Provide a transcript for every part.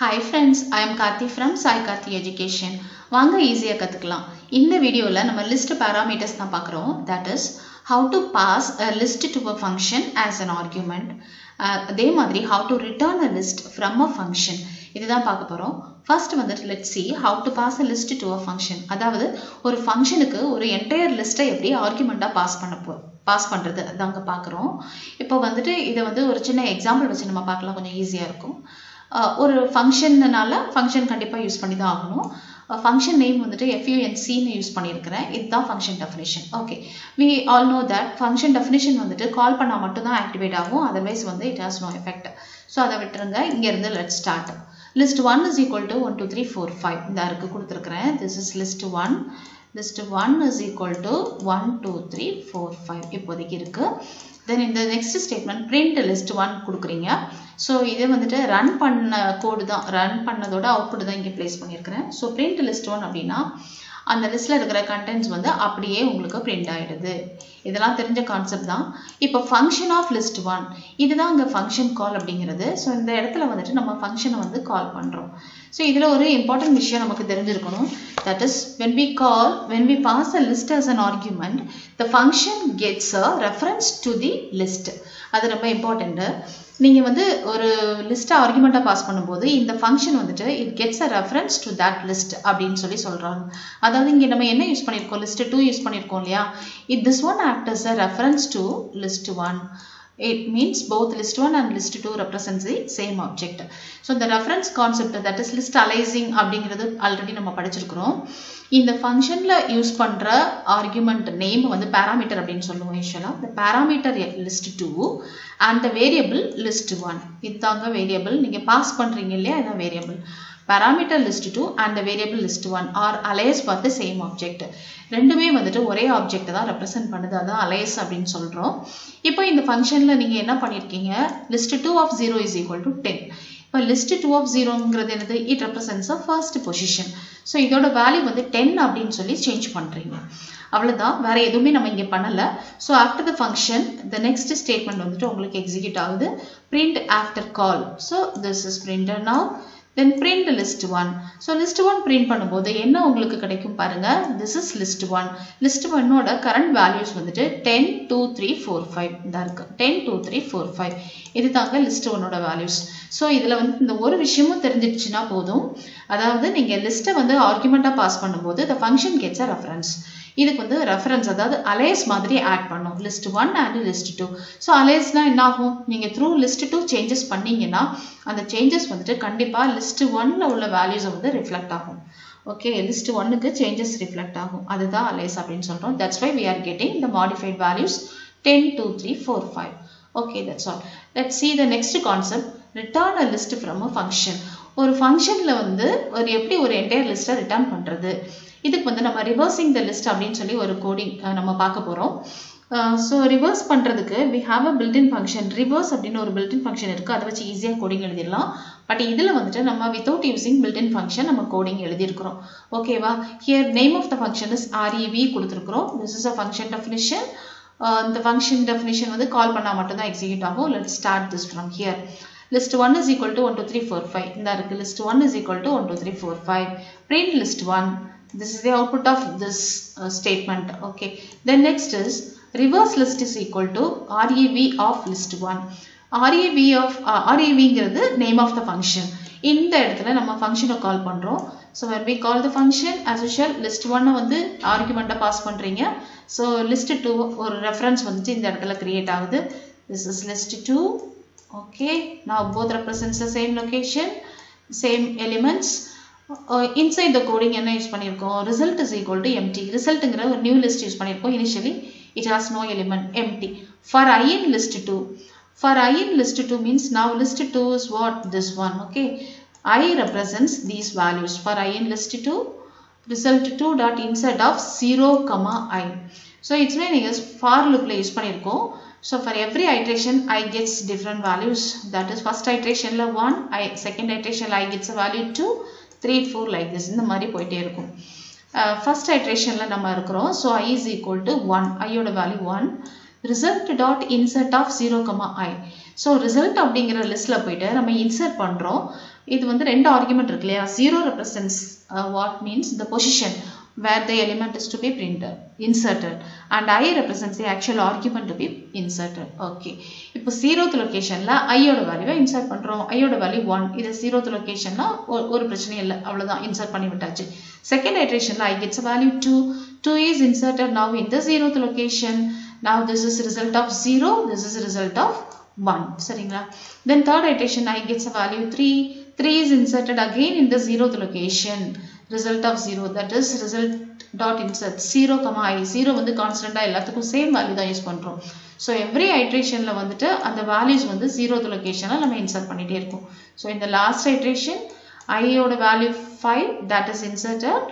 Hi friends, I am Karthi from Sai Karthi Education. வாங்க ஈஸியா கத்துக்கலாம். இந்த வீடியோல நம்ம லிஸ்ட் parameters தான் பார்க்கறோம். That is how to pass a list to a function as an argument. அதே மாதிரி how to return a list from a function. இதுதான் பார்க்க போறோம். First வந்துட்டு let's see how to pass a list to a function. அதாவது ஒரு ஃபங்க்ஷனுக்கு ஒரு entire list-ஐ எப்படி ஆர்குமெண்டா பாஸ் பண்றது அதாங்க பார்க்கறோம். இப்போ வந்துட்டு இத வந்து ஒரு சின்ன எக்ஸாம்பிள் வச்சு நம்ம பார்க்கலாம், கொஞ்சம் ஈஸியா இருக்கும். ஒரு ஃபங்க்ஷன்னால ஃபங்க்ஷன் கண்டிப்பா யூஸ் பண்ணி தான் ஆகணும். ஃபங்க்ஷன் நேம் வந்துட்டு func ன்னு யூஸ் பண்ணியிருக்கிறேன். இதுதான் function definition. Okay, we all know that function definition வந்துட்டு கால் பண்ணா மட்டும் தான் ஆக்டிவேட் ஆகும், அதர்வைஸ் வந்து it has no effect. So அதை விட்டுருங்க. இங்க இருந்து let's start. list 1 is equal to 1 2 3 4 5 இந்த இருக்கு கொடுத்திருக்கிறேன். this is list 1. list 1 is equal to 1 2 3 4 5 இப்போதைக்கு இருக்கு. then in the next statement print list 1 கொடுக்குறீங்க. ஸோ இதை வந்துட்டு ரன் பண்ண கோடு தான், ரன் பண்ணதோட அவுட்புட் தான் இங்கே பிளேஸ் பண்ணியிருக்கிறேன். ஸோ print list 1 அப்படின்னா அந்த லிஸ்ட்ல இருக்கிற கண்டென்ட்ஸ் வந்து அப்படியே உங்களுக்கு பிரிண்ட் ஆயிடுது. இதெல்லாம் தெரிஞ்ச கான்செப்ட் தான். இப்போ ஃபங்க்ஷன் ஆஃப் லிஸ்ட் 1 இதுதான் அங்கே ஃபங்க்ஷன் கால் அப்படிங்கிறது. ஸோ இந்த இடத்துல வந்துட்டு நம்ம ஃபங்க்ஷனை வந்து கால் பண்றோம். ஸோ இதுல ஒரு இம்பார்ட்டன்ட் விஷயம் நமக்கு தெரிஞ்சிருக்கணும். That is when we pass a list as an argument, the function gets a reference to the list. அது ரொம்ப இம்பார்ட்டன்ட். நீங்க வந்து ஒரு லிஸ்ட் ஆர்குமெண்டா பாஸ் பண்ணும்போது இந்த ஃபங்க்ஷன் வந்துட்டு it gets a reference to that list அப்படின்னு சொல்றாங்க. அதாவது இங்க நம்ம என்ன யூஸ் பண்ணிருக்கோம், list 2 யூஸ் பண்ணிருக்கோம் இல்லையா. this one acts as a reference to list 1. It means both list 1 and list 2 represents the same object. So the reference concept, that is list aliasing அப்படிங்கிறது ஆல்ரெடி நம்ம படிச்சிருக்கிறோம். இந்த ஃபங்க்ஷன்ல யூஸ் பண்ற argument name வந்து parameter அப்படின்னு சொல்லுவோம் யூசுவலா. the parameter list 2 and the variable list 1 இதுதாங்க வேரியபிள். நீங்க பாஸ் பண்றீங்க இல்லையா, இதான் variable. parameter list 2 and the variable list 1 are alias for the same object. ரெண்டுமே வந்துட்டு ஒரே ஆப்ஜெக்ட் தான் ரெப்ரசன்ட் பண்ணுது, அதான் alias அப்படின்னு சொல்றோம். இப்போ இந்த ஃபங்க்ஷன்ல நீங்க என்ன பண்ணிருக்கீங்க, list 2 of 0 is equal to 10. இப்போ list 2 of 0ங்கிறது என்னது, it represents a first position. So இதோட வேல்யூ வந்து 10 அப்படின்னு சொல்லி சேஞ்ச் பண்றீங்க. அவ்வளவுதான், வேற எதுவுமே நம்ம இங்க பண்ணல. So after the function the next statement வந்துட்டு உங்களுக்கு எக்ஸிக்யூட் ஆகுது. print after call. So this is printed now. then print list 1. so list 1 print பண்ணும்போது என்ன உங்களுக்கு கிடைக்கும் பாருங்க. this is list 1. list 1 ஓட current values வந்துட்டு 10 2 3 4 5 இந்த இருக்கு. 10 2 3 4 5 இது தாங்க list 1 ஓட values. so இதுல வந்து இந்த ஒரு விஷயமும் தெரிஞ்சிடுச்சுனா போதும். அதாவது நீங்க லிஸ்ட்டை வந்து ஆர்குமெண்டா பாஸ் பண்ணும்போது the function gets a reference. இதுக்கு வந்து ரெஃபரன்ஸ், அதாவது அலைஸ் மாதிரி ஆட் பண்ணும் list 1 and list 2. ஸோ அலைஸ்னா என்ன ஆகும், நீங்க த்ரூ list 2 சேஞ்சஸ் பண்ணீங்கன்னா அந்த சேஞ்சஸ் வந்துட்டு கண்டிப்பா list 1ல உள்ள வேல்யூஸ் வந்து ரிஃப்ளெக்ட் ஆகும். ஓகே, list 1க்கு சேஞ்சஸ் ரிஃப்ளெக்ட் ஆகும், அதுதான் அலைஸ் அப்படின்னு சொல்றோம். That's why we are getting the modified values 10 2 3 4 5. okay, that's all. let's see the next concept, return a list from a function. ஒரு ஃபங்க்ஷன்ல வந்து எப்படி ஒரு என்டையர் லிஸ்ட்டை ரிட்டர்ன் பண்றது, இதுக்கு வந்து நம்ம ரிவர்சிங் த லிஸ்ட் அப்படின்னு சொல்லி ஒரு கோடிங் நம்ம பார்க்க போறோம். ஸோ ரிவர்ஸ் பண்றதுக்கு we have a built-in function. Reverse அப்படின்னு ஒரு built-in function இருக்கு, அதை வச்சு ஈஸியா கோடிங் எழுதிடலாம். பட் இதுல வந்துட்டு நம்ம without using built-in function நம்ம கோடிங் எழுதியிருக்கிறோம். ஓகேவா, here name of the function is rev கொடுத்திருக்கிறோம். this is a function definition. இந்த ஃபங்க்ஷன் டெஃபினிஷன் வந்து கால் பண்ணா மட்டும் தான் எக்ஸிக்யூட் ஆகும். let's start this from here. list 1 is equal to 1 2 3 4 5 இந்த இருக்கு. list 1 is equal to 1 2 3 4 5. print list 1. this is the output of this statement. okay, then next is reverse list is equal to rev of list 1. revங்கிறது name of the function. இந்த இடத்துல நம்ம ஃபங்க்ஷனை கால் பண்றோம். so when we call the function as usual list 1 வந்து ஆர்குமெண்டா pass பண்றீங்க. so list 2 ஒரு reference வந்து இந்த இடத்துல கிரியேட் ஆகுது. this is list 2. okay, now both represents the same location, same elements. inside the coding என்ன யூஸ் பண்ணிருக்கோம், result is equal to empty. resultங்கற ஒரு நியூ லிஸ்ட் யூஸ் பண்ணிருக்கோம். initially it has no element, empty. for I in list 2, for I in list 2 means now list 2 is what, this one. okay, I represents these values. for I in list 2, result 2 dot insert of 0 comma I. so it's when நீங்க for loopல use பண்ணிருக்கோம். so for every iteration I gets different values. that is first iteration la 1, second iteration la I gets a value 2 3 4 like this. இந்த மாதிரி போயிட்டே இருக்கும். first iterationல நம்ம இருக்கிறோம். so I is equal to 1, I ஓட value 1. result dot insert of 0, I. So result அப்படிங்கிற லிஸ்ட்ல போயிட்டு நம்ம insert பண்றோம். இது வந்து ரெண்டு ஆர்குமெண்ட் இருக்கு இல்லையா? 0 represents what means the position where the element is to be printed, inserted, and I represents the actual argument to be inserted. Okay. இப்போ 0th locationல I ஓட வேல்யூவை insert பண்றோம். I ஓட வேல்யூ 1. இது 0th locationனா ஒரு பிரச்சனையும் இல்லை, அவ்வளவுதான், insert பண்ணி விட்டாச்சு. Second iterationல I gets a value 2. 2 is inserted now in the 0th location. Now this is result of 0. This is result of 1. சரிங்களா? Then third iteration I gets a value 3. 3 is inserted again in the 0th location. Result of 0, that is result dot insert 0, I. 0 வந்து கான்ஸ்டன்டா எல்லாத்துக்கும் same value தான் use பண்றோம். So every iterationல வந்துட்டு அந்த values வந்து 0th locationல நம்ம insert பண்ணிட்டே இருக்கோம். So in the last iteration I ஓட value 5 that is inserted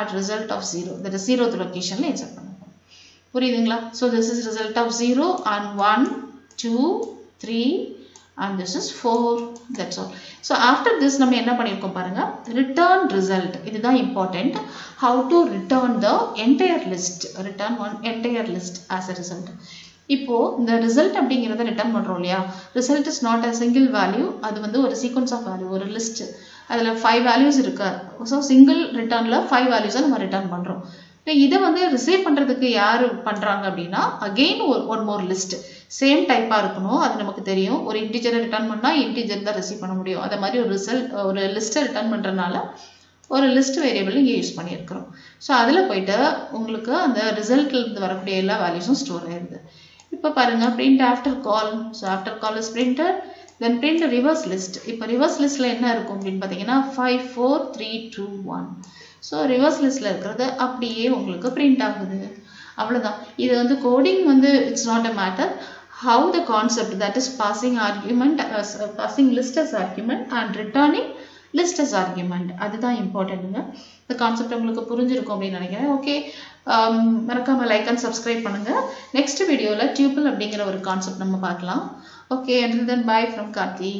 at result of 0, that is 0th locationல insert பண்ணுவோம். புரியுதுங்களா? So this is result of 0 and 1, 2, 3 and this is 4. That's all. So after this நம்ம என்ன பண்ணிருக்கோம் பாருங்க, return result. இதுதான் important. How to return the entire list. Return one entire list as a result. இப்போ இந்த result அப்படிங்கறத return பண்றோம் இல்லையா? Result is not a single value. அது வந்து ஒரு sequence of value, ஒரு list. அதுல 5 values இருக்கு. So single returnல 5 values நம்ம ரிட்டர்ன் பண்றோம். இதை வந்து ரிசீவ் பண்றதுக்கு யாரு பண்றாங்க அப்படின்னா again one more list. Same டைப்பா இருக்கணும், அது நமக்கு தெரியும். ஒரு இன்டிஜரை ரிட்டர்ன் பண்ணா இன்டிஜர் தான் ரிசீவ் பண்ண முடியும். அதே மாதிரி ஒரு லிஸ்ட்டை ரிட்டர்ன் பண்றதுனால ஒரு லிஸ்ட் வேரியபிள் இங்கே யூஸ் பண்ணியிருக்கிறோம். ஸோ அதில் போயிட்டு உங்களுக்கு அந்த ரிசல்ட்ல இருந்து வரக்கூடிய எல்லா வேல்யூஸும் ஸ்டோர் ஆயிருது. இப்போ பாருங்க print after call. So after call is printed, then print reverse list. இப்போ reverse listல என்ன இருக்கும் அப்படின்னு பார்த்தீங்கன்னா 5, 4, 3, 2, 1. ஸோ reverse listல இருக்கிறது அப்படியே உங்களுக்கு print ஆகுது. அவ்வளவுதான். இது வந்து கோடிங் வந்து it's not a matter. How the concept, that is passing argument as passing list as argument and returning list as argument, அதுதான் இம்பார்ட்டன்ட்ங்க. இந்த கான்செப்ட் உங்களுக்கு புரிஞ்சிருக்கும் அப்படின்னு நினைக்கிறேன். ஓகே, மறக்காம லைக் அண்ட் சப்ஸ்கிரைப் பண்ணுங்க. நெக்ஸ்ட் வீடியோல டியூபிள் அப்படிங்கிற ஒரு கான்செப்ட் நம்ம பார்க்கலாம். Okay, until then bye from Karthi.